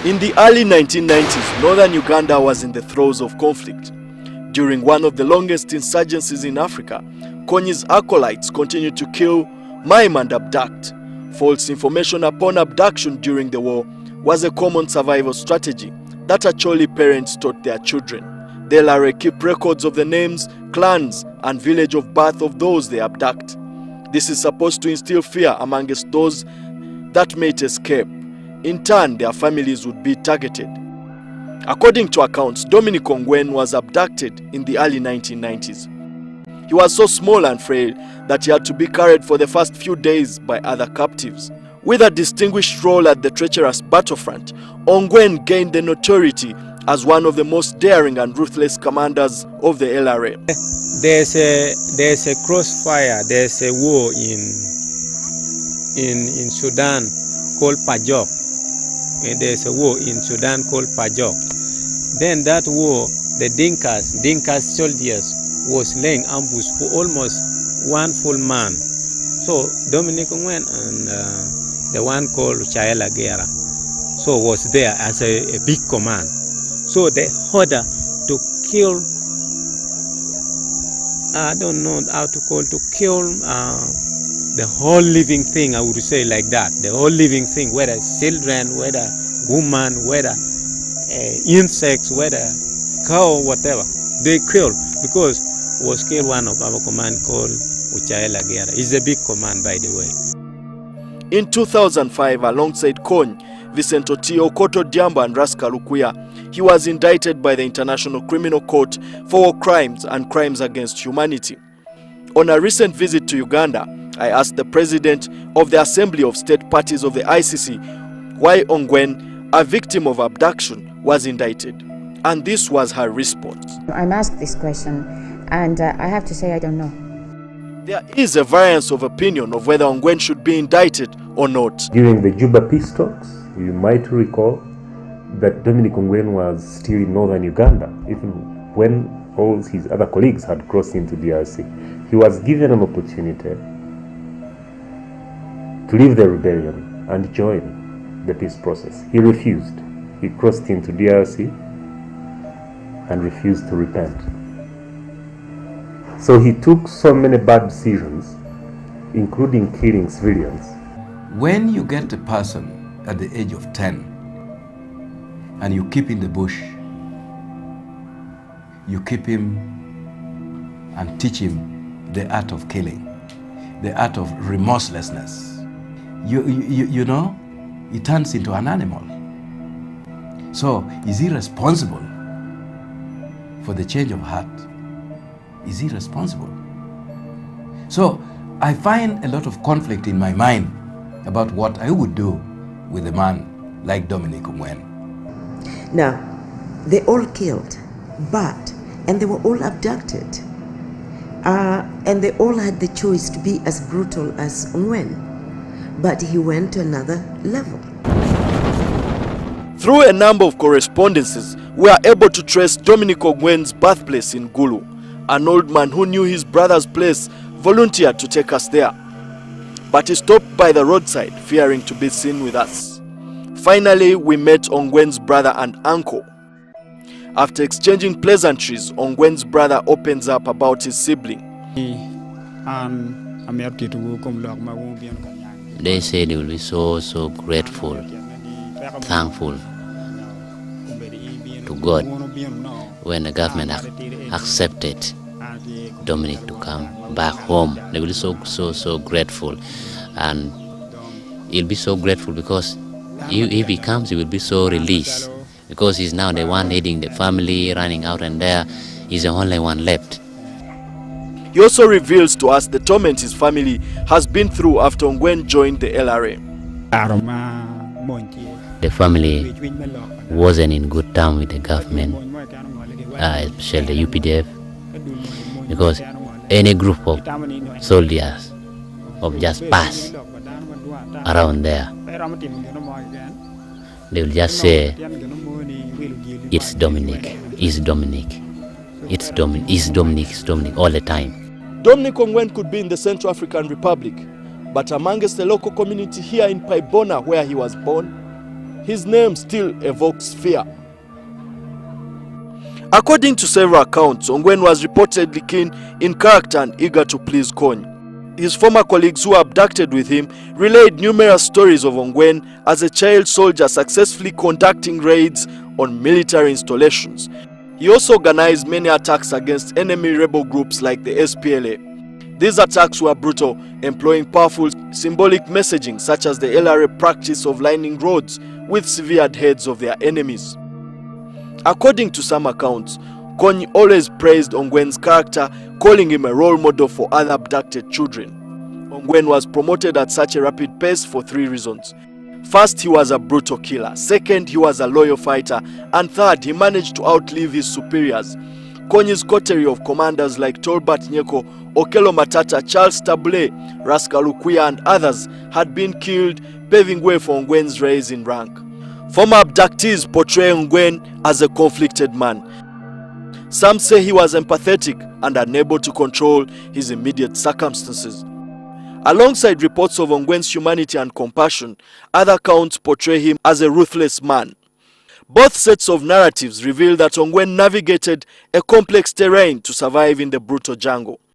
In the early 1990s, northern Uganda was in the throes of conflict. During one of the longest insurgencies in Africa, Konyi's acolytes continued to kill, maim and abduct. False information upon abduction during the war was a common survival strategy that actually parents taught their children. The LRA keep records of the names, clans and village of birth of those they abduct. This is supposed to instill fear amongst those that may escape. In turn, their families would be targeted. According to accounts, Dominic Ongwen was abducted in the early 1990s. He was so small and frail that he had to be carried for the first few days by other captives. With a distinguished role at the treacherous battlefront, Ongwen gained the notoriety as one of the most daring and ruthless commanders of the LRA. There's a crossfire, there's a war in Sudan called Pajok. There's a war in Sudan called Pajok. Then that war, the Dinkas soldiers was laying ambush for almost one full month. So Dominic Ongwen and the one called Chaela Guerra, so was there as a big command. So they order to kill, I don't know how to call, to kill the whole living thing, I would say like that. The whole living thing, whether children, whether woman, whether insects, whether cow, whatever, they kill, because was killed one of our command called Uchaela Guerra. It's a big command, by the way. In 2005, alongside Kony, Vincent Otio, Koto Diamba and Rascal Lukuya, he was indicted by the International Criminal Court for war crimes and crimes against humanity. On a recent visit to Uganda, I asked the president of the Assembly of State Parties of the ICC why Ongwen, a victim of abduction, was indicted. And this was her response. I'm asked this question, and I have to say I don't know. There is a variance of opinion of whether Ongwen should be indicted or not. During the Juba peace talks, you might recall that Dominic Ongwen was still in northern Uganda, even when all his other colleagues had crossed into DRC. He was given an opportunity to leave the rebellion and join the peace process. He refused. He crossed into DRC and refused to repent. So he took so many bad decisions, including killing civilians. When you get a person at the age of 10 and you keep in the bush, you keep him and teach him the art of killing, the art of remorselessness, you know, he turns into an animal. So is he responsible for the change of heart? Is he responsible? So I find a lot of conflict in my mind about what I would do with a man like Dominic Ongwen. Now, they all killed, and they were all abducted. And they all had the choice to be as brutal as Ongwen, but he went to another level. Through a number of correspondences, we are able to trace Dominic Ogwen's birthplace in Gulu. An old man who knew his brother's place volunteered to take us there, but he stopped by the roadside, fearing to be seen with us. Finally, we met Ongwen's brother and uncle. After exchanging pleasantries, Ongwen's brother opens up about his sibling. They say they will be so grateful, thankful to God when the government accepted Dominic to come back home. They will be so grateful, and he'll be so grateful because if he comes, he will be so released, because he's now the one leading the family, running out and there. He's the only one left. He also reveals to us the torment his family has been through after Ongwen joined the LRA. The family wasn't in good time with the government, especially the UPDF, because any group of soldiers of just pass around there, they will just say, it's Dominic, it's Dominic, it's Dominic all the time. Dominic Ongwen could be in the Central African Republic, but amongst the local community here in Paibona, where he was born, his name still evokes fear. According to several accounts, Ongwen was reportedly keen in character and eager to please Kony. His former colleagues who abducted with him relayed numerous stories of Ongwen as a child soldier successfully conducting raids on military installations. He also organized many attacks against enemy rebel groups like the SPLA. These attacks were brutal, employing powerful symbolic messaging such as the LRA practice of lining roads with severed heads of their enemies. According to some accounts, Kony always praised Ongwen's character, calling him a role model for other abducted children. Ongwen was promoted at such a rapid pace for 3 reasons. First, he was a brutal killer. Second, he was a loyal fighter. And third, he managed to outlive his superiors. Kony's coterie of commanders like Tolbert Nyeko, Okello Matata, Charles Tabule, Rascal Lukuya and others had been killed, paving way for Ongwen's rise in rank. Former abductees portray Ongwen as a conflicted man. Some say he was empathetic and unable to control his immediate circumstances. Alongside reports of Ongwen's humanity and compassion, other accounts portray him as a ruthless man. Both sets of narratives reveal that Ongwen navigated a complex terrain to survive in the brutal jungle.